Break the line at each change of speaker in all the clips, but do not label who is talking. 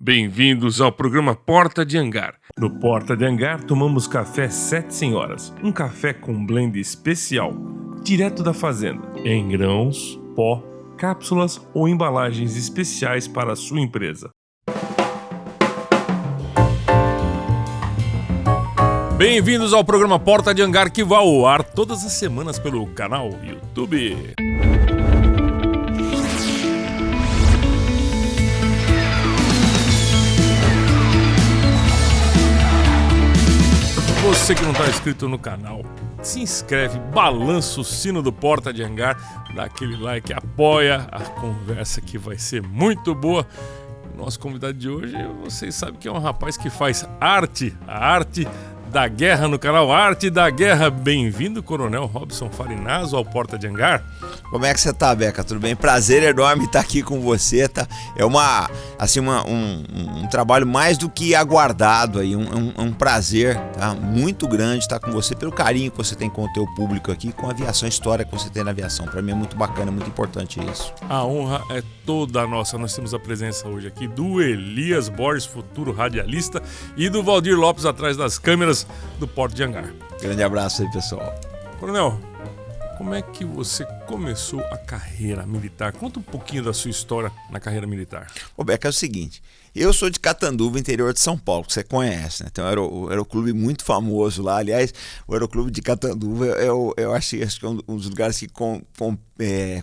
Bem-vindos ao programa Porta de Hangar. No Porta de Hangar tomamos café 7 senhoras, um café com blend especial, direto da fazenda, em grãos, pó, cápsulas ou embalagens especiais para a sua empresa. Bem-vindos ao programa Porta de Hangar, que vai ao ar todas as semanas pelo canal YouTube. Você que não está inscrito no canal, se inscreve, balança o sino do Porta de Hangar, dá aquele like, apoia a conversa que vai ser muito boa. Nosso convidado de hoje, vocês sabem que é um rapaz que faz arte, a arte da guerra no canal Arte da Guerra. Bem-vindo, Coronel Robson Farinazo, ao Porta de Hangar.
Como é que você tá, Beca? Tudo bem? Prazer enorme estar aqui com você, tá? É um trabalho mais do que aguardado aí, um prazer, tá? Muito grande estar com você, pelo carinho que você tem com o teu público aqui, com a aviação, a história que você tem na aviação. Para mim é muito bacana, muito importante isso.
A honra é toda nossa. Nós temos a presença hoje aqui do Elias Borges, futuro radialista, e do Valdir Lopes atrás das câmeras do Porta de Hangar.
Grande abraço aí, pessoal.
Coronel, como é que você começou a carreira militar? Conta um pouquinho da sua história na carreira militar.
Ô, Beca, é o seguinte, eu sou de Catanduva, interior de São Paulo, que você conhece, né? Então era o aeroclube muito famoso lá. Aliás, o aeroclube de Catanduva eu acho que é um dos lugares que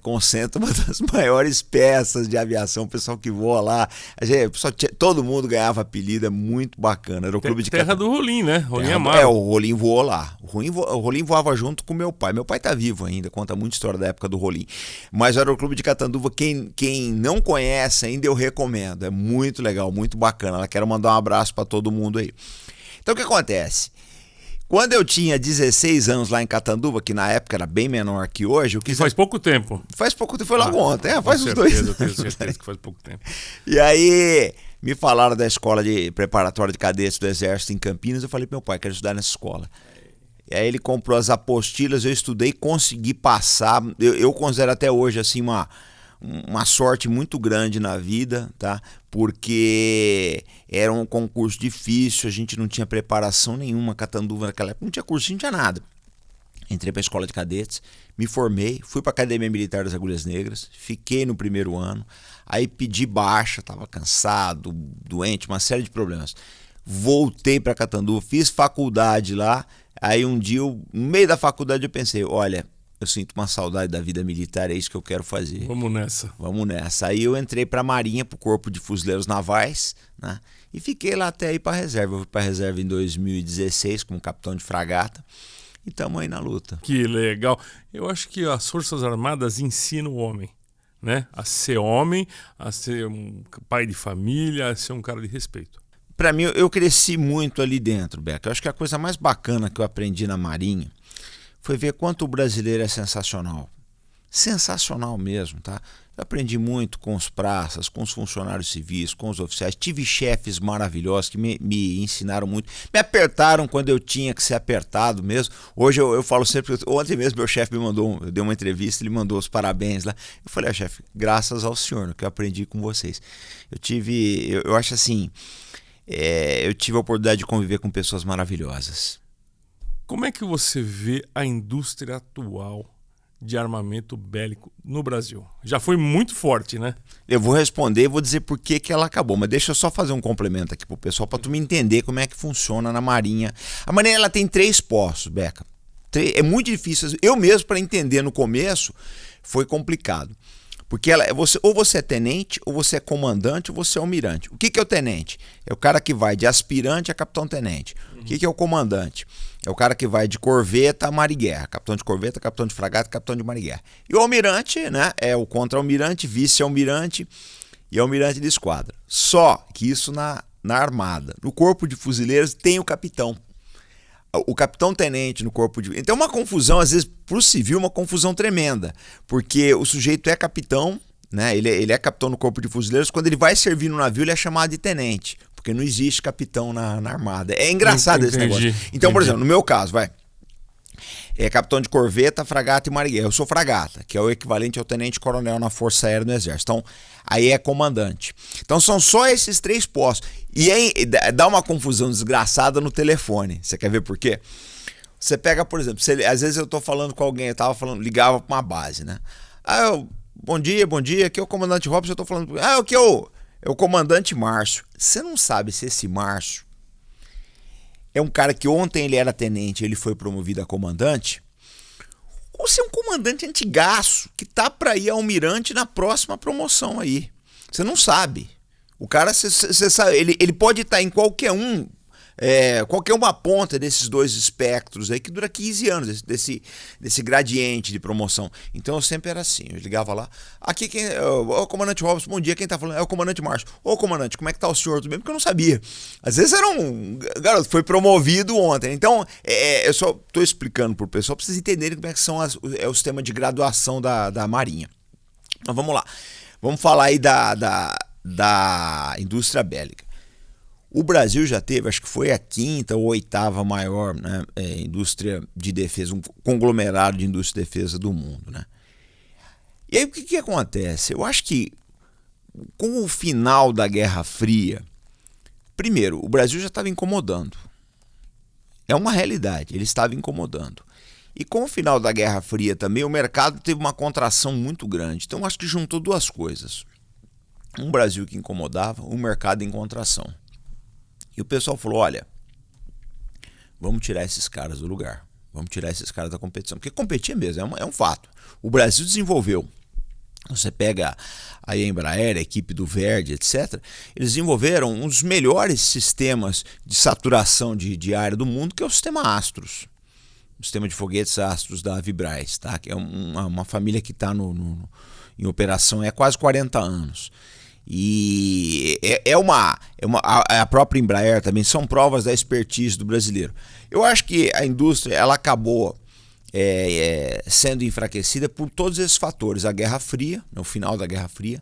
concentra uma das maiores peças de aviação. O pessoal que voa lá, todo mundo ganhava apelido, é muito bacana. Era o clube de
Terra do Rolim, né? Rolim Amaro.
O Rolim voou lá. O Rolim voava junto com meu pai. Meu pai tá vivo ainda, conta muita história da época do Rolim. Mas o aeroclube de Catanduva, quem não conhece ainda, eu recomendo. É muito legal, muito bacana. Quero mandar um abraço para todo mundo aí. Então o que acontece? Quando eu tinha 16 anos lá em Catanduva, que na época era bem menor que hoje...
Faz pouco tempo.
Faz pouco tempo, foi logo ontem. Faz uns 2 anos.
Eu tenho certeza que faz pouco tempo.
E aí, me falaram da escola de preparatória de cadetes do Exército em Campinas. Eu falei pro meu pai, quero estudar nessa escola. E aí ele comprou as apostilas, eu estudei, consegui passar. Eu considero até hoje assim uma sorte muito grande na vida, tá? Porque era um concurso difícil, a gente não tinha preparação nenhuma, Catanduva naquela época, não tinha curso, não tinha nada. Entrei para a escola de cadetes, me formei, fui para a Academia Militar das Agulhas Negras, fiquei no primeiro ano, aí pedi baixa, estava cansado, doente, uma série de problemas. Voltei para Catanduva, fiz faculdade lá, aí um dia, no meio da faculdade eu pensei, olha, eu sinto uma saudade da vida militar, é isso que eu quero fazer.
Vamos nessa. Aí eu entrei para a Marinha, para o Corpo de Fuzileiros Navais, né? E fiquei lá até ir para a reserva. Eu fui para a reserva em 2016 como capitão de fragata e estamos aí na luta. Que legal. Eu acho que as Forças Armadas ensinam o homem, né? A ser homem, a ser um pai de família, a ser um cara de respeito.
Para mim, eu cresci muito ali dentro, Beca. Eu acho que a coisa mais bacana que eu aprendi na Marinha foi ver quanto o brasileiro é sensacional. Sensacional mesmo, tá? Eu aprendi muito com os praças, com os funcionários civis, com os oficiais. Tive chefes maravilhosos que me ensinaram muito. Me apertaram quando eu tinha que ser apertado mesmo. Hoje eu falo sempre... Ontem mesmo meu chefe me mandou... Eu dei uma entrevista, ele mandou os parabéns lá. Eu falei, chefe, graças ao senhor, no que eu aprendi com vocês. Eu acho assim... eu tive a oportunidade de conviver com pessoas maravilhosas.
Como é que você vê a indústria atual de armamento bélico no Brasil? Já foi muito forte, né?
Eu vou responder e vou dizer por que ela acabou, mas deixa eu só fazer um complemento aqui pro pessoal para tu me entender como é que funciona na Marinha. A Marinha ela tem 3 postos, Beca. É muito difícil. Eu mesmo, para entender no começo, foi complicado. Porque ou você é tenente, ou você é comandante, ou você é almirante. O que é o tenente? É o cara que vai de aspirante a capitão-tenente. O que é o comandante? É o cara que vai de corveta a mariguerra. Capitão de corveta, capitão de fragata, capitão de mariguerra. E o almirante, né, é o contra-almirante, vice-almirante e almirante de esquadra. Só que isso na armada. No corpo de fuzileiros tem o capitão. O capitão-tenente no corpo de... Então uma confusão, às vezes, para o civil, uma confusão tremenda. Porque o sujeito é capitão, né? Ele é capitão no corpo de fuzileiros. Quando ele vai servir no navio, ele é chamado de tenente. Porque não existe capitão na armada. É engraçado esse negócio. Então, por exemplo, no meu caso, É capitão de corveta, fragata e marinha. Eu sou fragata, que é o equivalente ao tenente-coronel na Força Aérea do Exército. Então, aí é comandante. Então, são só esses 3 postos. E aí dá uma confusão desgraçada no telefone. Você quer ver por quê? Você pega, por exemplo, às vezes eu tô falando com alguém, ligava pra uma base, né? Bom dia, aqui é o comandante Robson, eu tô falando... aqui é o comandante Márcio. Você não sabe se esse Márcio é um cara que ontem ele era tenente, ele foi promovido a comandante, ou se é um comandante antigaço que tá para ir almirante na próxima promoção aí. Você não sabe. O cara, você sabe, ele pode estar em qualquer uma ponta desses 2 espectros aí que dura 15 anos, desse gradiente de promoção. Então eu sempre era assim, eu ligava lá, aqui quem é o comandante Robson, bom dia, quem tá falando? É o comandante Márcio. Ô comandante, como é que tá o senhor? Tudo bem? Porque eu não sabia. Às vezes era um garoto, foi promovido ontem. Então eu só tô explicando pro pessoal pra vocês entenderem como é que são o sistema de graduação da Marinha. Então vamos lá, vamos falar aí da indústria bélica. O Brasil já teve, acho que foi a 5ª ou 8ª maior, né, indústria de defesa, um conglomerado de indústria de defesa do mundo, né? E aí o que acontece? Eu acho que com o final da Guerra Fria, primeiro, o Brasil já estava incomodando. É uma realidade, ele estava incomodando. E com o final da Guerra Fria também, o mercado teve uma contração muito grande. Então acho que juntou 2 coisas. Um Brasil que incomodava, um mercado em contração. E o pessoal falou, olha, vamos tirar esses caras do lugar, vamos tirar esses caras da competição, porque competir mesmo, é um fato. O Brasil desenvolveu, você pega aí a Embraer, a equipe do Verde, etc., eles desenvolveram um dos melhores sistemas de saturação de área do mundo, que é o sistema Astros, o sistema de foguetes Astros da Vibraz, tá? Que é uma família que está em operação há quase 40 anos. E a própria Embraer também são provas da expertise do brasileiro. Eu acho que a indústria ela acabou sendo enfraquecida por todos esses fatores. A Guerra Fria, no final da Guerra Fria,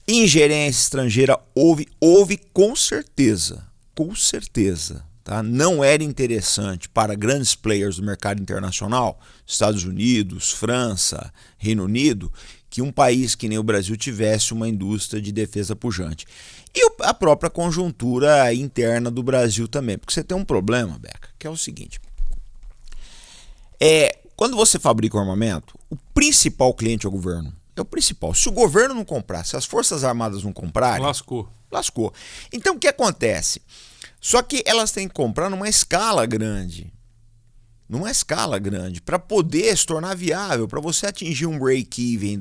ingerência estrangeira houve com certeza, tá? Não era interessante para grandes players do mercado internacional, Estados Unidos, França, Reino Unido, que um país que nem o Brasil tivesse uma indústria de defesa pujante. E a própria conjuntura interna do Brasil também. Porque você tem um problema, Beca, que é o seguinte. Quando você fabrica um armamento, o principal cliente é o governo. É o principal. Se o governo não comprar, se as Forças Armadas não comprarem... Lascou. Então o que acontece? Só que elas têm que comprar numa escala grande. Para poder se tornar viável, para você atingir um break-even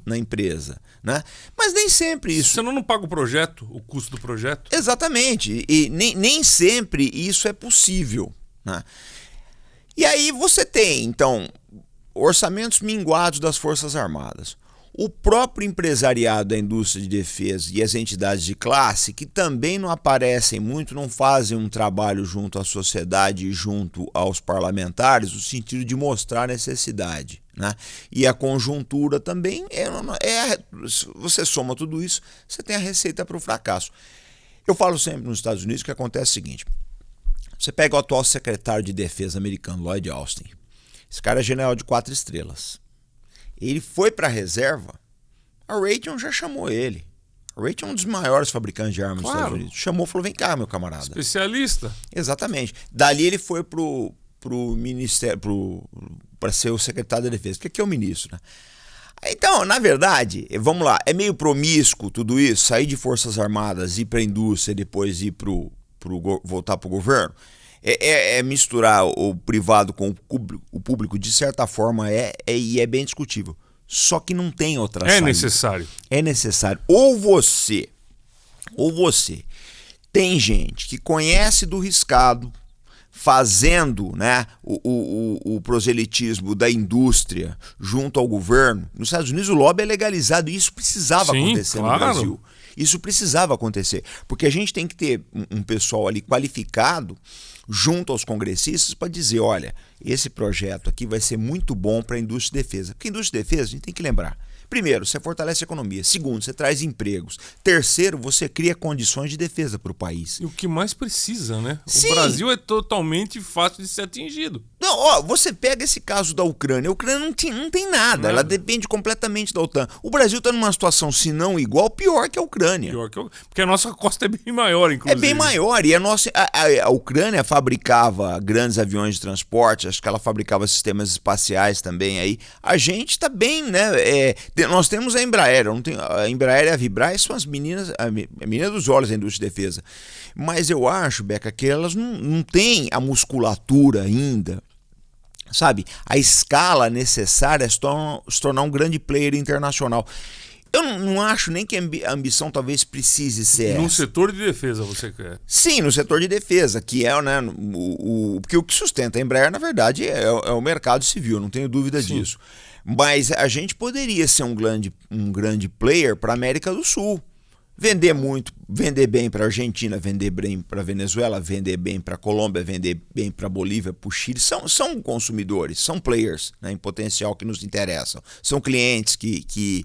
na empresa, né? Mas nem sempre isso...
Você não paga o custo do projeto?
Exatamente, e nem sempre isso é possível, né? E aí você tem, então, orçamentos minguados das Forças Armadas. O próprio empresariado da indústria de defesa e as entidades de classe, que também não aparecem muito, não fazem um trabalho junto à sociedade e junto aos parlamentares, no sentido de mostrar a necessidade, né? E a conjuntura também, você soma tudo isso, você tem a receita para o fracasso. Eu falo sempre nos Estados Unidos que acontece o seguinte, você pega o atual secretário de defesa americano, Lloyd Austin, esse cara é general de 4 estrelas. Ele foi para a reserva, a Raytheon já chamou ele. A Raytheon é um dos maiores fabricantes de armas dos Estados Unidos. Chamou e falou, vem cá, meu camarada.
Especialista.
Exatamente. Dali ele foi pro ministério, para ser o secretário da defesa, que aqui é o ministro, né? Então, na verdade, vamos lá, é meio promíscuo tudo isso, sair de Forças Armadas, ir para a indústria e depois ir voltar para o governo. Misturar o privado com o público, de certa forma, e é bem discutível. Só que não tem outra saída.
É
necessário. Ou você tem gente que conhece do riscado, fazendo, né, o proselitismo da indústria junto ao governo. Nos Estados Unidos o lobby é legalizado e isso precisava acontecer no Brasil. Isso precisava acontecer, porque a gente tem que ter um pessoal ali qualificado junto aos congressistas para dizer, olha, esse projeto aqui vai ser muito bom para a indústria de defesa. Porque a indústria de defesa, a gente tem que lembrar, Primeiro, você fortalece a economia. Segundo, você traz empregos. Terceiro, você cria condições de defesa para o país.
E o que mais precisa, né?
Sim.
O Brasil é totalmente fácil de ser atingido.
Não, ó, você pega esse caso da Ucrânia. A Ucrânia não tem nada. Ela depende completamente da OTAN. O Brasil está numa situação, se não igual, pior que a Ucrânia.
Porque a nossa costa é bem maior, inclusive.
É bem maior. E a Ucrânia fabricava grandes aviões de transporte, acho que ela fabricava sistemas espaciais também aí. A gente está bem, né? Nós temos a Embraer. A Embraer e a Vibraz são a menina dos olhos da indústria de defesa. Mas eu acho, Beca, que elas não têm a musculatura ainda, sabe? A escala necessária a se tornar um grande player internacional. Eu não acho nem que a ambição talvez precise ser
No
essa.
setor de defesa você quer?
Sim, no setor de defesa, que é, né, porque o que sustenta a Embraer, na verdade, é o mercado civil, não tenho dúvida disso. Mas a gente poderia ser um grande player para a América do Sul. Vender muito, vender bem para a Argentina, vender bem para a Venezuela, vender bem para a Colômbia, vender bem para a Bolívia, para o Chile. São consumidores, são players, né, em potencial que nos interessam. São clientes que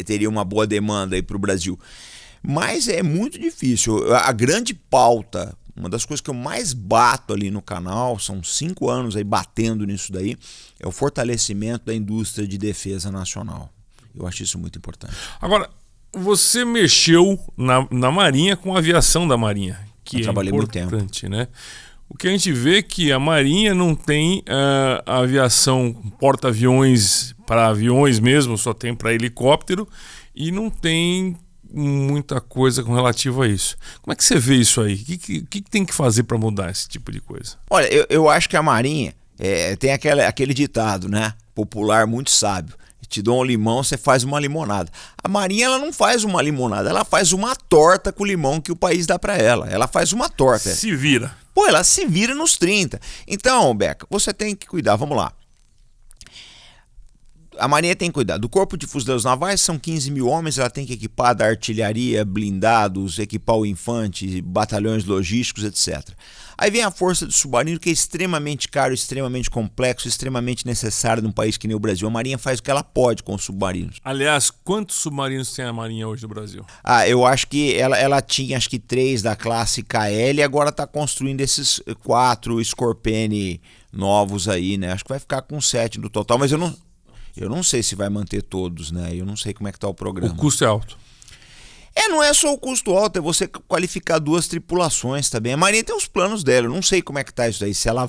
teriam uma boa demanda para o Brasil. Mas é muito difícil. A grande pauta, uma das coisas que eu mais bato ali no canal, são 5 anos aí batendo nisso daí, é o fortalecimento da indústria de defesa nacional. Eu acho isso muito importante.
Agora, você mexeu na Marinha com a aviação da Marinha, que é importante, né? O que a gente vê é que a Marinha não tem a aviação porta-aviões para aviões mesmo, só tem para helicóptero e não tem muita coisa com relativo a isso. Como é que você vê isso aí? O que tem que fazer para mudar esse tipo de coisa?
Olha, eu acho que a Marinha tem aquele ditado, né? Popular muito sábio. Te dou um limão, você faz uma limonada. A Marinha ela não faz uma limonada, ela faz uma torta com o limão que o país dá para ela. Ela faz uma torta.
Se vira.
Pô, ela se vira nos 30. Então, Beca, você tem que cuidar. Vamos lá. A Marinha tem que cuidar do Corpo de Fuzileiros Navais, são 15 mil homens, ela tem que equipar da artilharia, blindados, equipar o infante, batalhões logísticos, etc. Aí vem a Força de Submarino, que é extremamente caro, extremamente complexo, extremamente necessário num país que nem o Brasil. A Marinha faz o que ela pode com os submarinos.
Aliás, quantos submarinos tem a Marinha hoje no Brasil?
Eu acho que ela tinha 3 da classe KL e agora está construindo esses 4 Scorpene novos aí, né? Acho que vai ficar com 7 no total, mas eu não sei se vai manter todos, né? Eu não sei como é que tá o programa.
O custo é alto.
Não é só o custo alto, é você qualificar 2 tripulações também. A Marinha tem os planos dela, eu não sei como é que tá isso aí, se ela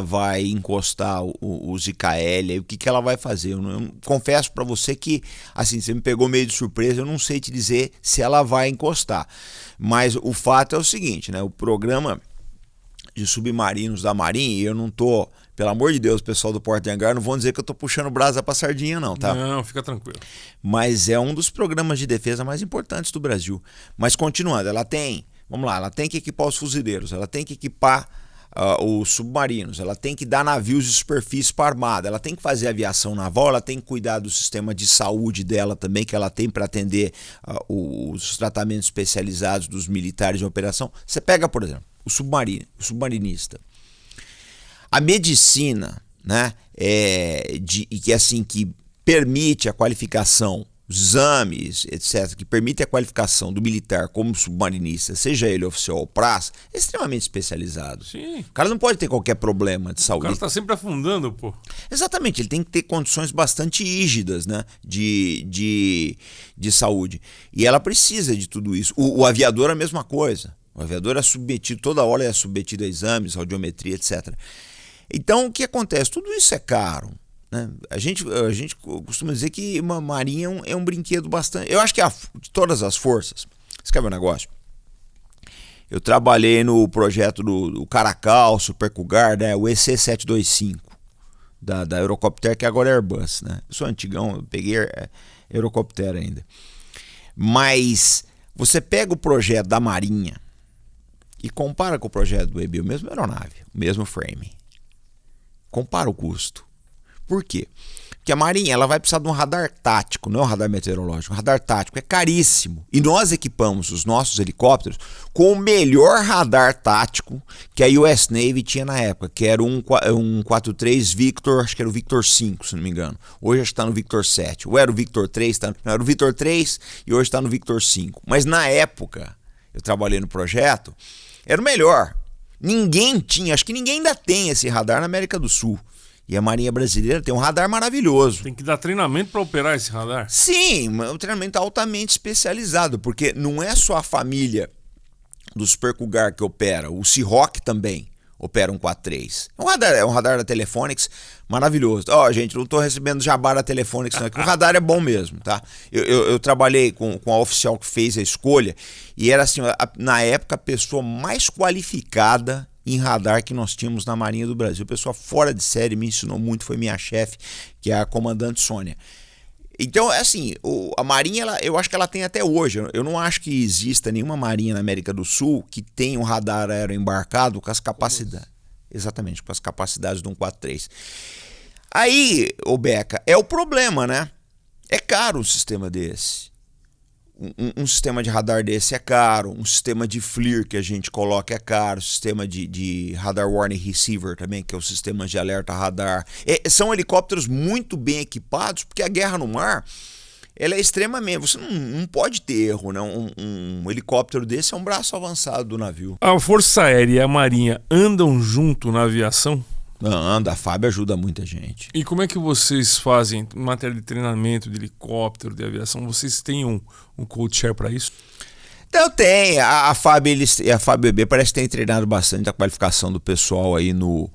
vai encostar os IKL, o que ela vai fazer. Eu confesso para você que, assim, você me pegou meio de surpresa, eu não sei te dizer se ela vai encostar. Mas o fato é o seguinte, né? O programa de submarinos da Marinha, eu não tô, pelo amor de Deus, pessoal do Porto de Hangar, não vão dizer que eu tô puxando brasa pra sardinha não, tá?
Não, fica tranquilo.
Mas é um dos programas de defesa mais importantes do Brasil. Mas continuando, ela tem que equipar os fuzileiros, ela tem que equipar os submarinos, ela tem que dar navios de superfície para a armada, ela tem que fazer aviação naval, ela tem que cuidar do sistema de saúde dela também, que ela tem para atender os tratamentos especializados dos militares em operação. Você pega, por exemplo, o submarinista. A medicina, né, que permite a qualificação, os exames, etc., que permite a qualificação do militar como submarinista, seja ele oficial ou praça, é extremamente especializado.
Sim.
O cara não pode ter qualquer problema de saúde.
O cara está sempre afundando, pô.
Exatamente, ele tem que ter condições bastante rígidas, né, de saúde. E ela precisa de tudo isso. O aviador é a mesma coisa. O aviador é submetido, toda hora é submetido a exames, audiometria, etc. Então, o que acontece? Tudo isso é caro. Né? A gente costuma dizer que uma marinha é um brinquedo bastante... Eu acho que de todas as forças... Você quer ver um negócio? Eu trabalhei no projeto do Caracal, Super Cougar, né? O EC-725 da Eurocopter, que agora é Airbus. Né? Eu sou antigão, eu peguei Eurocopter ainda. Mas você pega o projeto da Marinha e compara com o projeto do EB, o mesmo aeronave, o mesmo frame. Compara o custo. Por quê? Porque a Marinha ela vai precisar de um radar tático, não é um radar meteorológico, um radar tático, é caríssimo. E nós equipamos os nossos helicópteros com o melhor radar tático que a US Navy tinha na época, que era um 43 Victor, acho que era o Victor 5, se não me engano. Hoje acho que está no Victor 7. Ou era o Victor 3, era o Victor 3 e hoje está no Victor 5. Mas na época, eu trabalhei no projeto, era o melhor. Ninguém tinha, acho que ninguém ainda tem esse radar na América do Sul. E a Marinha Brasileira tem um radar maravilhoso.
Tem que dar treinamento para operar esse radar?
Sim, um treinamento altamente especializado, porque não é só a família do Super Cougar que opera, o Seahawk também opera um 4.3. É um radar da Telephonics maravilhoso. Gente, não estou recebendo jabá da Telephonics, não, o radar é bom mesmo, tá? Eu trabalhei com a oficial que fez a escolha e era assim, na época a pessoa mais qualificada em radar que nós tínhamos na Marinha do Brasil. Pessoa fora de série, me ensinou muito, foi minha chefe, que é a comandante Sônia. Então, assim, a Marinha, eu acho que ela tem até hoje. Eu não acho que exista nenhuma Marinha na América do Sul que tenha um radar aeroembarcado com as capacidades. Exatamente, com as capacidades de um 4.3. Aí, Beca, é o problema, né? É caro um sistema desse. Um sistema de radar desse é caro, um sistema de FLIR que a gente coloca é caro, sistema de radar warning receiver também, que é o sistema de alerta radar. São helicópteros muito bem equipados, porque a guerra no mar ela é extremamente... Você não pode ter erro, né? Um helicóptero desse é um braço avançado do navio.
A Força Aérea e a Marinha andam junto na aviação?
Anda, a FAB ajuda muita gente.
E como é que vocês fazem em matéria de treinamento, de helicóptero, de aviação? Vocês têm um co-chair para isso?
Então tem. A FAB-EB parece que tem treinado bastante a qualificação do pessoal aí no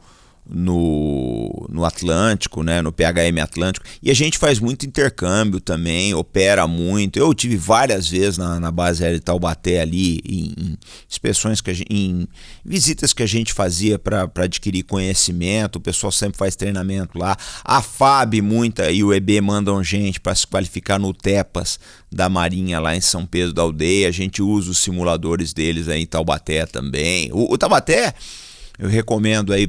Atlântico, né, no PHM Atlântico, e a gente faz muito intercâmbio também, opera muito. Eu tive várias vezes na base aérea de Taubaté ali, em inspeções, em visitas que a gente fazia para adquirir conhecimento. O pessoal sempre faz treinamento lá. A FAB muita e o EB mandam gente para se qualificar no TEPAS da Marinha lá em São Pedro da Aldeia. A gente usa os simuladores deles aí em Taubaté também. O Taubaté eu recomendo aí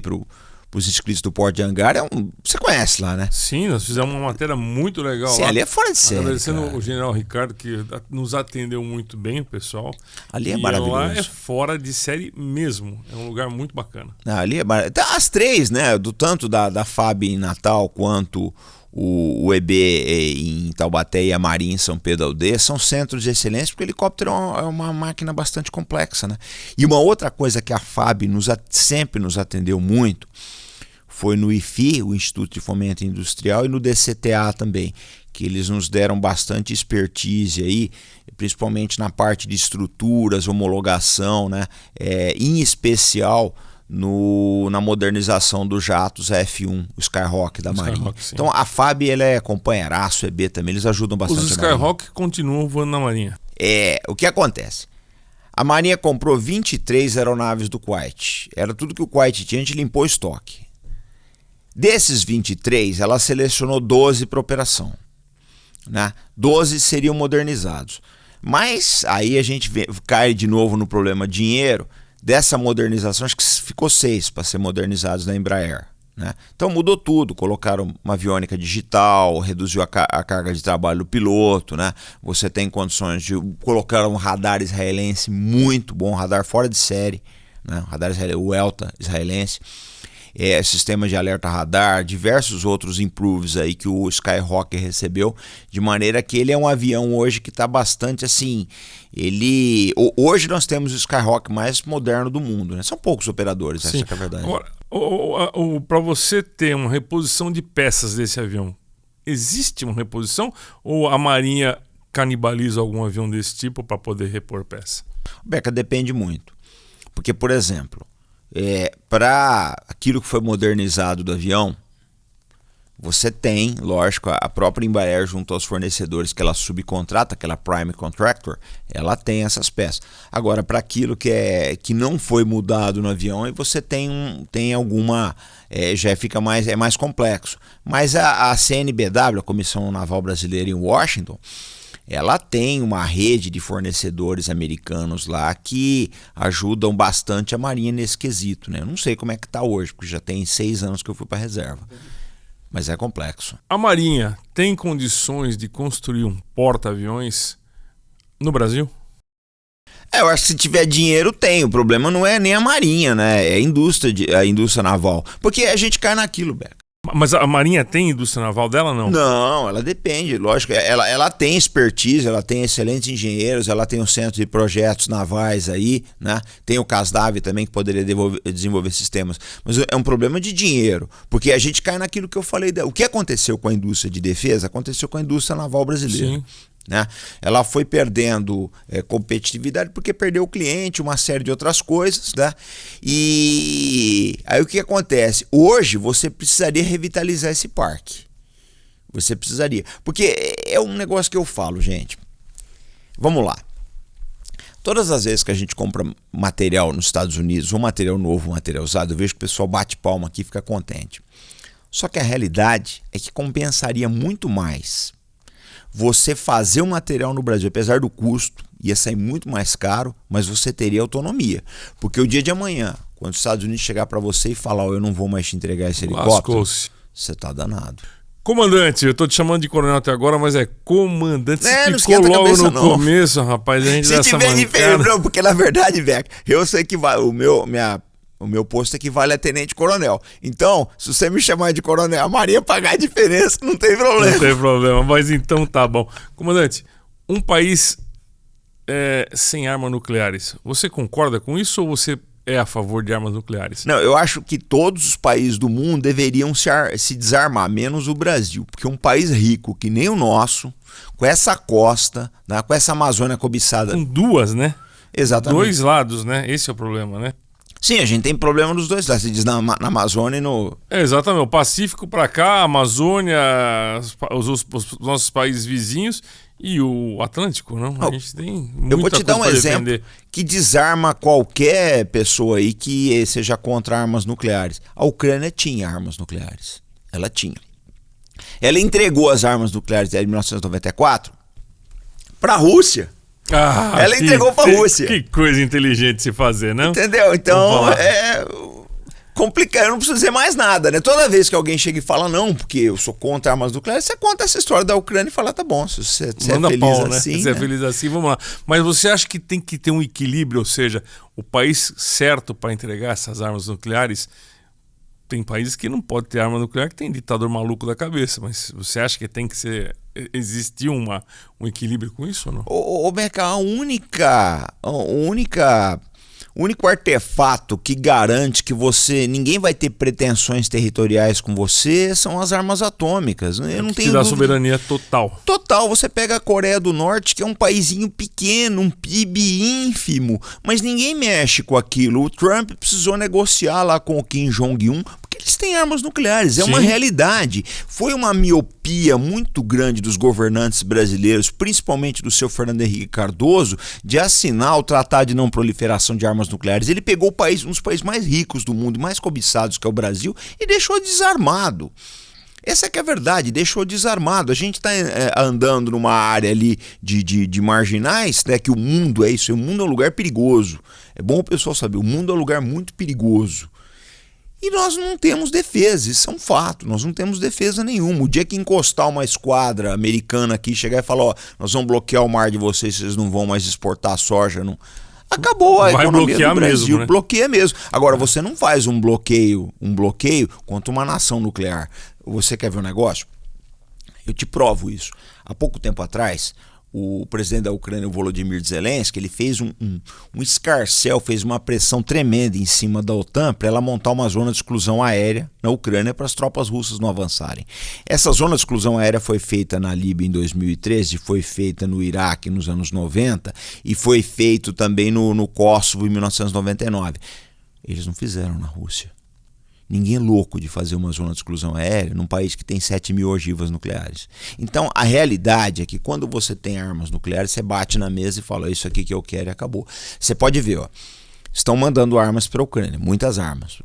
os inscritos do Porto de Hangar, você conhece lá, né?
Sim, nós fizemos uma matéria muito legal.
Sim,
lá.
Ali é fora de série.
Agradecendo o General Ricardo, que nos atendeu muito bem, o pessoal.
Ali é maravilhoso.
Lá é fora de série mesmo. É um lugar muito bacana.
Ali é maravilhoso. As três, né? Tanto da FAB em Natal quanto o EB em Taubaté e a Marinha em São Pedro da Aldeia são centros de excelência, porque o helicóptero é uma máquina bastante complexa, né? E uma outra coisa que a FAB sempre nos atendeu muito foi no IFI, o Instituto de Fomento Industrial, e no DCTA também, que eles nos deram bastante expertise aí, principalmente na parte de estruturas, homologação, né? Em especial na modernização dos jatos F1, o Skyhawk da Marinha.
Skyhawk,
então a FAB ela é companheiraço, EB também, eles ajudam bastante.
Os Skyhawk continuam voando na Marinha.
O que acontece? A Marinha comprou 23 aeronaves do Kuwait. Era tudo que o Kuwait tinha, a gente limpou o estoque. Desses 23, ela selecionou 12 para operação, né? 12 seriam modernizados. Mas aí a gente cai de novo no problema dinheiro. Dessa modernização, acho que ficou 6 para ser modernizados na Embraer, né? Então mudou tudo, colocaram uma aviônica digital, reduziu a carga de trabalho do piloto, né? Você tem condições de colocar um radar israelense muito bom, radar fora de série, né? Radar o ELTA israelense. Sistema de alerta radar, diversos outros improves aí que o Skyhawk recebeu, de maneira que ele é um avião hoje que está bastante assim, hoje nós temos o Skyhawk mais moderno do mundo, né? São poucos operadores, essa é a verdade.
Agora, para você ter uma reposição de peças desse avião, existe uma reposição ou a Marinha canibaliza algum avião desse tipo para poder repor peça?
Beca, depende muito, porque, por exemplo, para aquilo que foi modernizado do avião, você tem, lógico, a própria Embraer junto aos fornecedores que ela subcontrata, aquela Prime Contractor, ela tem essas peças. Agora, para aquilo que não foi mudado no avião, aí você tem alguma, já fica mais complexo. Mas a CNBW, a Comissão Naval Brasileira em Washington, ela tem uma rede de fornecedores americanos lá que ajudam bastante a Marinha nesse quesito, né? Eu não sei como é que está hoje, porque já tem 6 anos que eu fui para a reserva. mas é complexo.
A Marinha tem condições de construir um porta-aviões no Brasil?
Eu acho que se tiver dinheiro tem. O problema não é nem a Marinha, né? É a indústria naval. Porque a gente cai naquilo, Beca.
Mas a Marinha tem indústria naval dela, não?
Não, ela depende, lógico. Ela tem expertise, ela tem excelentes engenheiros, ela tem um centro de projetos navais aí, né? Tem o CASDAV também, que poderia desenvolver sistemas. Mas é um problema de dinheiro, porque a gente cai naquilo que eu falei. O que aconteceu com a indústria de defesa, aconteceu com a indústria naval brasileira.
Sim.
Né? Ela foi perdendo competitividade porque perdeu o cliente, uma série de outras coisas, né? E aí o que acontece? Hoje você precisaria revitalizar esse parque. Você precisaria. Porque é um negócio que eu falo, gente. Vamos lá. Todas as vezes que a gente compra material nos Estados Unidos, um material novo, um material usado, eu vejo que o pessoal bate palma aqui e fica contente. Só que a realidade é que compensaria muito mais você fazer um material no Brasil, apesar do custo, ia sair muito mais caro, mas você teria autonomia. Porque o dia de amanhã, quando os Estados Unidos chegar para você e falar, eu não vou mais te entregar esse helicóptero, você tá danado.
Comandante, eu tô te chamando de coronel até agora, mas é comandante.
Você
ficou logo no começo, rapaz, a gente
se
dessa
tiver
mancada.
Não, porque na verdade, velho, eu sei que vai, o meu posto equivale a tenente-coronel. Então, se você me chamar de coronel, a Marinha pagar a diferença, não tem problema.
Não tem problema, mas então tá bom. Comandante, um país sem armas nucleares, você concorda com isso ou você é a favor de armas nucleares?
Não, eu acho que todos os países do mundo deveriam se desarmar, menos o Brasil. Porque um país rico que nem o nosso, com essa costa, né, com essa Amazônia cobiçada...
Com duas, né?
Exatamente.
Dois lados, né? Esse é o problema, né?
Sim, a gente tem problema dos dois lados. Você diz na Amazônia e no...
Exatamente. O Pacífico para cá, a Amazônia, os nossos países vizinhos e o Atlântico, não? A gente tem muita coisa.
Eu vou te dar um exemplo que desarma qualquer pessoa aí que seja contra armas nucleares. A Ucrânia tinha armas nucleares. Ela tinha. Ela entregou as armas nucleares dela em 1994 para a Rússia. Ela entregou para a Rússia.
Que coisa inteligente se fazer, não?
Entendeu? Então, é complicado. Eu não preciso dizer mais nada, né? Toda vez que alguém chega e fala, não, porque eu sou contra armas nucleares, você conta essa história da Ucrânia e fala, tá bom, se você é feliz
pau,
assim...
Né? Se é feliz assim, vamos lá. Mas você acha que tem que ter um equilíbrio, ou seja, o país certo para entregar essas armas nucleares... Tem países que não podem ter arma nuclear, que tem ditador maluco da cabeça, mas você acha que tem que existir um equilíbrio com isso ou não?
Ô Beca, o único artefato que garante que ninguém vai ter pretensões territoriais com você são as armas atômicas. Eu não tenho
dúvida. Soberania total.
Total. Você pega a Coreia do Norte, que é um paizinho pequeno, um PIB ínfimo, mas ninguém mexe com aquilo. O Trump precisou negociar lá com o Kim Jong-un, porque eles têm armas nucleares. É uma realidade. Foi uma miopia muito grande dos governantes brasileiros, principalmente do seu Fernando Henrique Cardoso, de assinar o Tratado de Não Proliferação de Armas Nucleares. Ele pegou um dos países mais ricos do mundo, mais cobiçados, que é o Brasil, e deixou desarmado. Essa é que é a verdade, deixou desarmado. A gente está andando numa área ali de marginais, né, que o mundo é isso, o mundo é um lugar perigoso. É bom o pessoal saber, o mundo é um lugar muito perigoso. E nós não temos defesa, isso é um fato, nós não temos defesa nenhuma. O dia que encostar uma esquadra americana aqui, chegar e falar, ó, nós vamos bloquear o mar de vocês não vão mais exportar soja, não... Acabou a economia do Brasil, mesmo, né? Bloqueia mesmo. Agora, você não faz um bloqueio contra uma nação nuclear. Você quer ver um negócio? Eu te provo isso. Há pouco tempo atrás, o presidente da Ucrânia, o Volodymyr Zelensky, ele fez um escarcéu, fez uma pressão tremenda em cima da OTAN para ela montar uma zona de exclusão aérea na Ucrânia para as tropas russas não avançarem. Essa zona de exclusão aérea foi feita na Líbia em 2013, foi feita no Iraque nos anos 90 e foi feito também no Kosovo em 1999. Eles não fizeram na Rússia. Ninguém é louco de fazer uma zona de exclusão aérea num país que tem 7 mil ogivas nucleares. Então, a realidade é que quando você tem armas nucleares, você bate na mesa e fala, isso aqui que eu quero e acabou. Você pode ver, ó, estão mandando armas para a Ucrânia, muitas armas.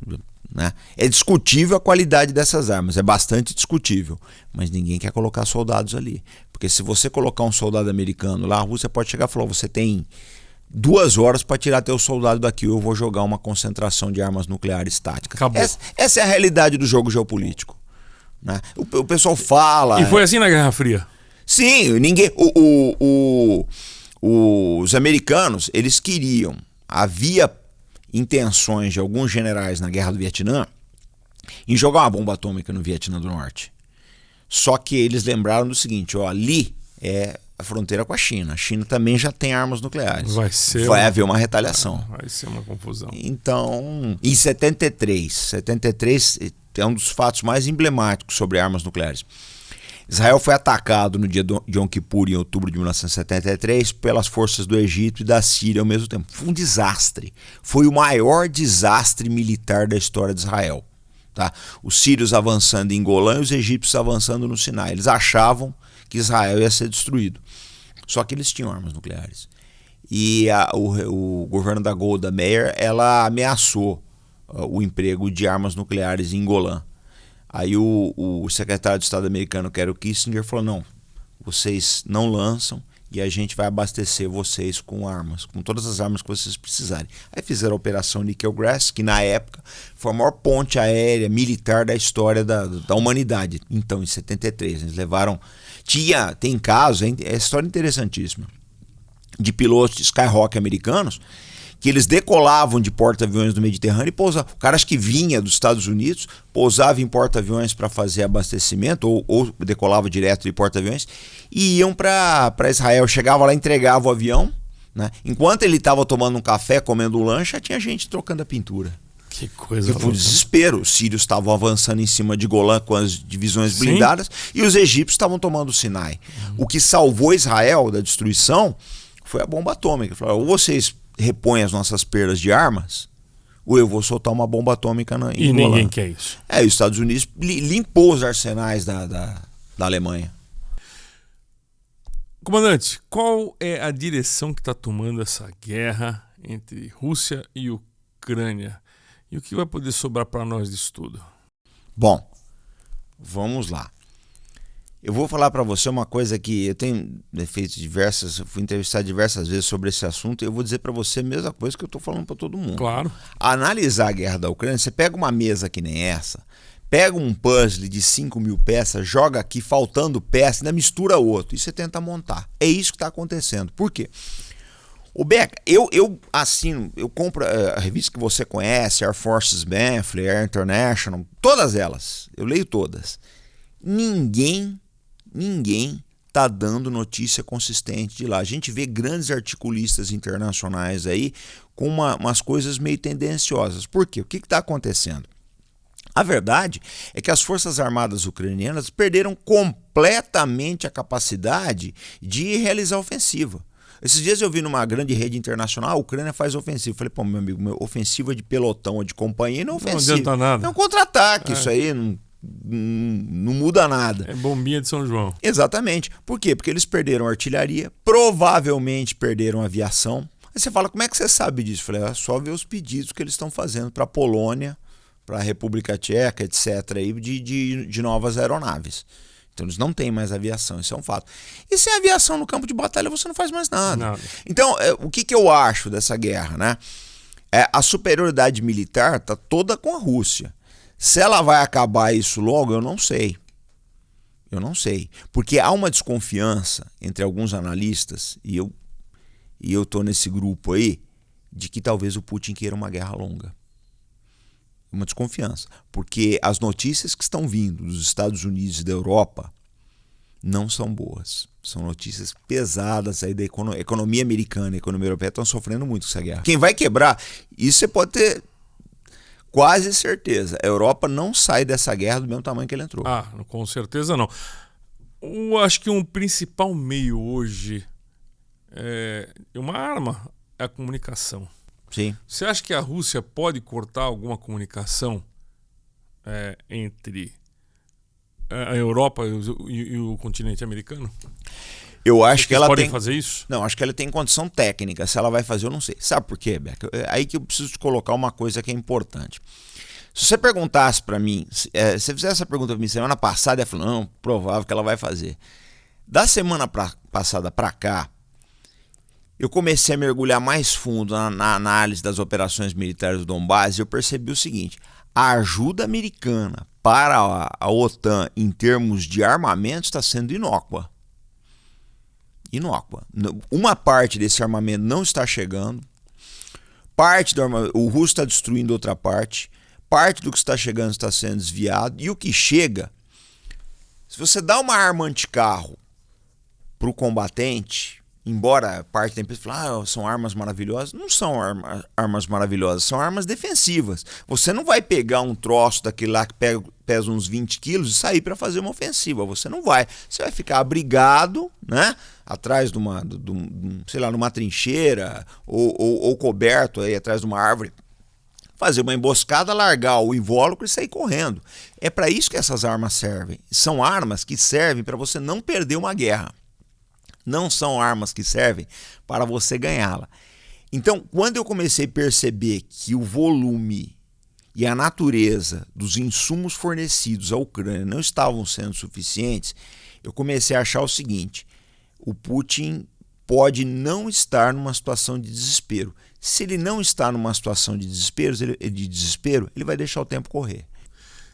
Né? É discutível a qualidade dessas armas, é bastante discutível, mas ninguém quer colocar soldados ali. Porque se você colocar um soldado americano lá, a Rússia pode chegar e falar, você tem 2 horas para tirar teu soldado daqui, eu vou jogar uma concentração de armas nucleares táticas. Essa é a realidade do jogo geopolítico. né? O pessoal fala...
E foi assim na Guerra Fria?
Sim, ninguém... Os americanos, eles queriam... Havia intenções de alguns generais na Guerra do Vietnã em jogar uma bomba atômica no Vietnã do Norte. Só que eles lembraram do seguinte, ó, ali é a fronteira com a China. A China também já tem armas nucleares. Vai haver uma retaliação.
Vai ser uma confusão.
Então, em 73 é um dos fatos mais emblemáticos sobre armas nucleares. Israel foi atacado no dia de Yom Kippur, em outubro de 1973, pelas forças do Egito e da Síria ao mesmo tempo. Foi um desastre. Foi o maior desastre militar da história de Israel. Tá? Os sírios avançando em Golã e os egípcios avançando no Sinai. Eles achavam que Israel ia ser destruído. Só que eles tinham armas nucleares. E o governo da Golda Meir, ela ameaçou o emprego de armas nucleares em Golã. Aí o secretário de Estado americano, que era o Kissinger, falou, não, vocês não lançam e a gente vai abastecer vocês com armas, com todas as armas que vocês precisarem. Aí fizeram a Operação Nickel Grass, que na época foi a maior ponte aérea militar da história da humanidade. Então, em 73, eles levaram... Tem casos, é história interessantíssima, de pilotos de Skyhawk americanos que eles decolavam de porta-aviões do Mediterrâneo e pousavam. O cara, acho que vinha dos Estados Unidos, pousava em porta-aviões para fazer abastecimento, ou decolava direto de porta-aviões, e iam para Israel. Chegava lá, entregava o avião, né? Enquanto ele estava tomando um café, comendo um lanche, já tinha gente trocando a pintura.
Que coisa.
Foi um desespero. Os sírios estavam avançando em cima de Golã com as divisões blindadas, e os egípcios estavam tomando o Sinai. O que salvou Israel da destruição foi a bomba atômica. Falaram, ou vocês repõem as nossas perdas de armas, ou eu vou soltar uma bomba atômica em Golã.
E ninguém quer isso.
Os Estados Unidos limpou os arsenais da Alemanha.
Comandante, qual é a direção que está tomando essa guerra entre Rússia e Ucrânia? E o que vai poder sobrar para nós disso tudo?
Bom, vamos lá. Eu vou falar para você uma coisa que eu tenho feito fui entrevistado diversas vezes sobre esse assunto, e eu vou dizer para você a mesma coisa que eu estou falando para todo mundo.
Claro.
Analisar a guerra da Ucrânia, você pega uma mesa que nem essa, pega um puzzle de 5.000 peças, joga aqui faltando peça, ainda mistura outro, e você tenta montar. É isso que está acontecendo. Por quê? O Beca, eu assino, eu compro a revista que você conhece, Air Forces Monthly, Air International, todas elas, eu leio todas. Ninguém tá dando notícia consistente de lá. A gente vê grandes articulistas internacionais aí com umas coisas meio tendenciosas. Por quê? O que está acontecendo? A verdade é que as Forças Armadas ucranianas perderam completamente a capacidade de realizar ofensiva. Esses dias eu vi numa grande rede internacional, a Ucrânia faz ofensiva. Falei, pô, meu amigo, ofensiva de pelotão ou de companhia não é ofensiva.
Não adianta nada.
É um contra-ataque, isso aí não muda nada.
É bombinha de São João.
Exatamente. Por quê? Porque eles perderam artilharia, provavelmente perderam aviação. Aí você fala, como é que você sabe disso? Eu falei, é só ver os pedidos que eles estão fazendo para a Polônia, para a República Tcheca, etc., aí, de novas aeronaves. Então eles não têm mais aviação, isso é um fato. E sem aviação no campo de batalha você não faz mais nada. Então, o que eu acho dessa guerra, né? A superioridade militar está toda com a Rússia. Se ela vai acabar isso logo, eu não sei. Eu não sei. Porque há uma desconfiança entre alguns analistas, e eu estou nesse grupo aí, de que talvez o Putin queira uma guerra longa. Uma desconfiança. Porque as notícias que estão vindo dos Estados Unidos e da Europa não são boas. São notícias pesadas aí da economia americana e economia europeia estão sofrendo muito com essa guerra. Quem vai quebrar, isso você pode ter quase certeza. A Europa não sai dessa guerra do mesmo tamanho que ele entrou.
Com certeza não. Eu acho que um principal meio hoje uma arma é a comunicação.
Sim.
Você acha que a Rússia pode cortar alguma comunicação entre a Europa e o continente americano?
Eu acho que ela
podem fazer isso?
Não, acho que ela tem condição técnica. Se ela vai fazer, eu não sei. Sabe por quê, Beca? É aí que eu preciso te colocar uma coisa que é importante. Se você perguntasse para mim, se você fizesse essa pergunta para mim semana passada, eu falei, não, provável que ela vai fazer. Da semana passada para cá, eu comecei a mergulhar mais fundo na análise das operações militares do Donbass e eu percebi o seguinte: a ajuda americana para a OTAN em termos de armamento está sendo inócua. Inócua. Uma parte desse armamento não está chegando, parte do armamento, o russo está destruindo outra parte do que está chegando está sendo desviado, e o que chega, se você dá uma arma anticarro para o combatente, embora parte da empresa fale, são armas maravilhosas, não são armas maravilhosas, são armas defensivas. Você não vai pegar um troço daquele lá que pesa uns 20 quilos e sair para fazer uma ofensiva. Você não vai. Você vai ficar abrigado, né, atrás de uma, sei lá, numa trincheira ou coberto aí atrás de uma árvore, fazer uma emboscada, largar o invólucro e sair correndo. É para isso que essas armas servem. São armas que servem para você não perder uma guerra. Não são armas que servem para você ganhá-la. Então, quando eu comecei a perceber que o volume e a natureza dos insumos fornecidos à Ucrânia não estavam sendo suficientes, eu comecei a achar o seguinte: o Putin pode não estar numa situação de desespero. Se ele não está numa situação de desespero, ele vai deixar o tempo correr.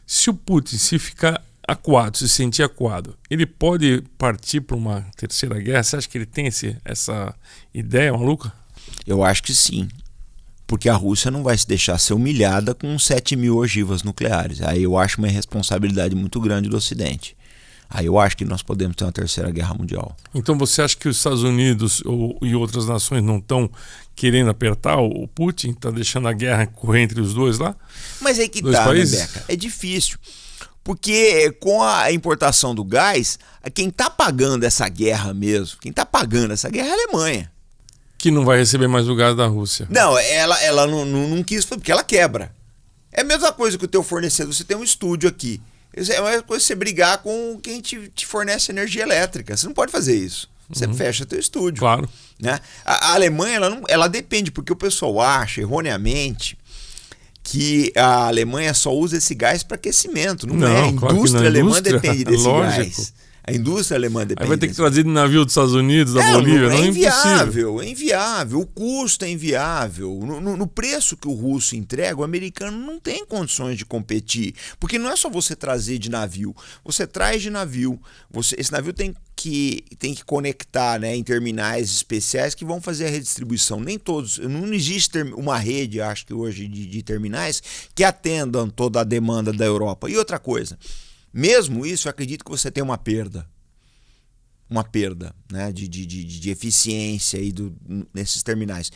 Se o Putin se ficar acuado, se sentir acuado, ele pode partir para uma terceira guerra? Você acha que ele tem essa ideia maluca?
Eu acho que sim. Porque a Rússia não vai se deixar ser humilhada com 7.000 ogivas nucleares. Aí eu acho uma irresponsabilidade muito grande do Ocidente. Aí eu acho que nós podemos ter uma terceira guerra mundial.
Então você acha que os Estados Unidos e outras nações não estão querendo apertar o Putin? Está deixando a guerra correr entre os dois lá?
Mas aí que tá, né, Beca? É difícil. Porque com a importação do gás, quem está pagando essa guerra mesmo, quem está pagando essa guerra é a Alemanha.
Que não vai receber mais o gás da Rússia.
Não, ela não quis, porque ela quebra. É a mesma coisa que o teu fornecedor, você tem um estúdio aqui. É a mesma coisa você brigar com quem te fornece energia elétrica. Você não pode fazer isso. Você fecha teu estúdio.
Claro.
Né? A Alemanha, ela depende, porque o pessoal acha, erroneamente, que a Alemanha só usa esse gás para aquecimento. Não é. A indústria alemã depende desse gás. A indústria alemã depende.
Aí vai ter que trazer de navio dos Estados Unidos, da Bolívia. Não é
inviável, é inviável. O custo é inviável. No preço que o russo entrega, o americano não tem condições de competir. Porque não é só você trazer de navio. Você traz de navio. Esse navio tem que conectar, né, em terminais especiais que vão fazer a redistribuição. Nem todos. Não existe uma rede, acho que hoje, de terminais que atendam toda a demanda da Europa. E outra coisa. Mesmo isso, eu acredito que você tem uma perda, né, de eficiência aí nesses terminais.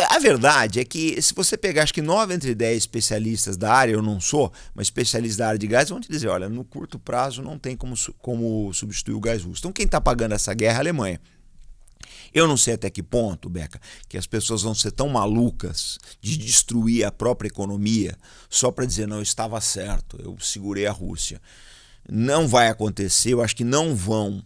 A verdade é que se você pegar, acho que 9 entre 10 especialistas da área, eu não sou, mas especialistas da área de gás, vão te dizer, olha, no curto prazo não tem como substituir o gás russo. Então quem está pagando essa guerra é a Alemanha. Eu não sei até que ponto, Beca, que as pessoas vão ser tão malucas de destruir a própria economia só para dizer, não, eu estava certo, eu segurei a Rússia. Não vai acontecer, eu acho que não vão.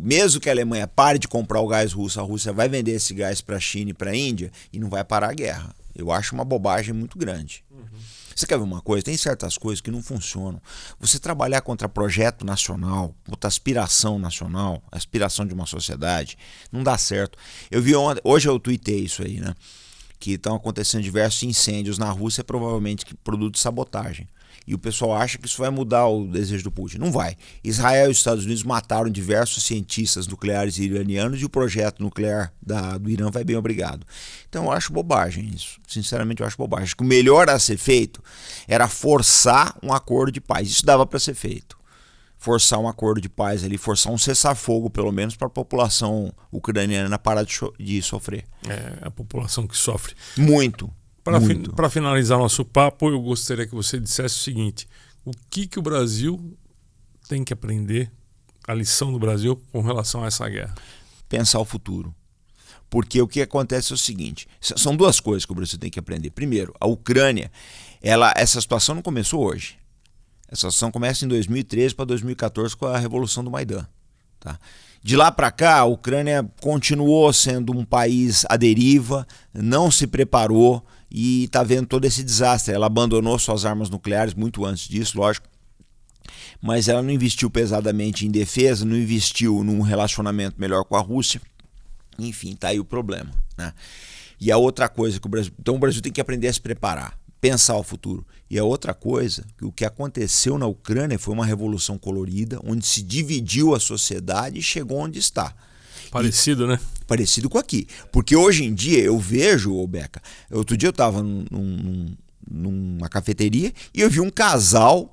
Mesmo que a Alemanha pare de comprar o gás russo, a Rússia vai vender esse gás para a China e para a Índia e não vai parar a guerra. Eu acho uma bobagem muito grande. Você quer ver uma coisa? Tem certas coisas que não funcionam. Você trabalhar contra projeto nacional, contra aspiração nacional, aspiração de uma sociedade, não dá certo. Eu vi hoje eu tuitei isso aí, né? Que estão acontecendo diversos incêndios na Rússia, provavelmente produto de sabotagem. E o pessoal acha que isso vai mudar o desejo do Putin. Não vai. Israel e os Estados Unidos mataram diversos cientistas nucleares iranianos e o projeto nuclear do Irã vai bem obrigado. Então eu acho bobagem isso. Sinceramente eu acho bobagem. Acho que o melhor a ser feito era forçar um acordo de paz. Isso dava para ser feito. Forçar um acordo de paz ali, forçar um cessar-fogo pelo menos para a população ucraniana parar de sofrer.
É a população que sofre.
Muito.
Para finalizar nosso papo, eu gostaria que você dissesse o seguinte: o que o Brasil tem que aprender, a lição do Brasil com relação a essa guerra?
Pensar o futuro. Porque o que acontece é o seguinte, são duas coisas que o Brasil tem que aprender. Primeiro, a Ucrânia, essa situação não começou hoje. Essa situação começa em 2013 para 2014 com a Revolução do Maidan. Tá? De lá para cá, a Ucrânia continuou sendo um país à deriva, não se preparou e está vendo todo esse desastre. Ela abandonou suas armas nucleares muito antes disso, lógico, mas ela não investiu pesadamente em defesa, não investiu num relacionamento melhor com a Rússia. Enfim, está aí o problema. Né? E a outra coisa que o Brasil tem que aprender a se preparar. pensar o futuro. E a outra coisa, que o que aconteceu na Ucrânia foi uma revolução colorida, onde se dividiu a sociedade e chegou onde está.
Parecido, né?
Parecido com aqui. Porque hoje em dia eu vejo, Beca, outro dia eu estava numa cafeteria e eu vi um casal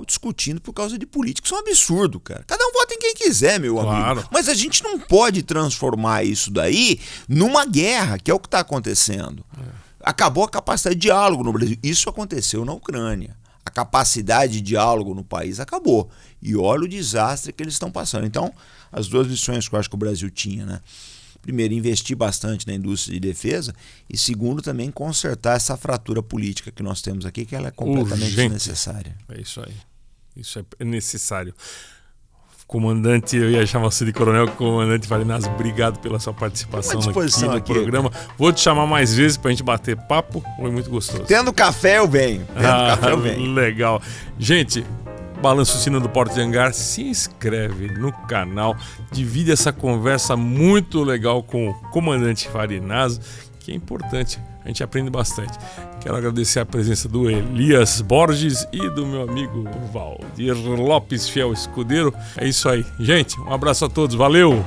discutindo por causa de política. Isso é um absurdo, cara. Cada um vota em quem quiser, meu amigo. Mas a gente não pode transformar isso daí numa guerra, que é o que está acontecendo. Acabou a capacidade de diálogo no Brasil. Isso aconteceu na Ucrânia. A capacidade de diálogo no país acabou. E olha o desastre que eles estão passando. Então, as duas lições que eu acho que o Brasil tinha, né? Primeiro, investir bastante na indústria de defesa e segundo, também consertar essa fratura política que nós temos aqui, que ela é completamente desnecessária.
É isso aí. Isso é necessário. Comandante, eu ia chamar você de coronel, comandante Farinazzo, obrigado pela sua participação aqui no programa. Vou te chamar mais vezes pra gente bater papo, foi muito gostoso.
Tendo café eu venho. Café eu venho.
Legal. Gente, Balança o Sino do Porto de Hangar, se inscreve no canal, divide essa conversa muito legal com o comandante Farinazzo, que é importante, a gente aprende bastante. Quero agradecer a presença do Elias Borges e do meu amigo Valdir Lopes, fiel escudeiro. É isso aí. Gente, um abraço a todos, valeu!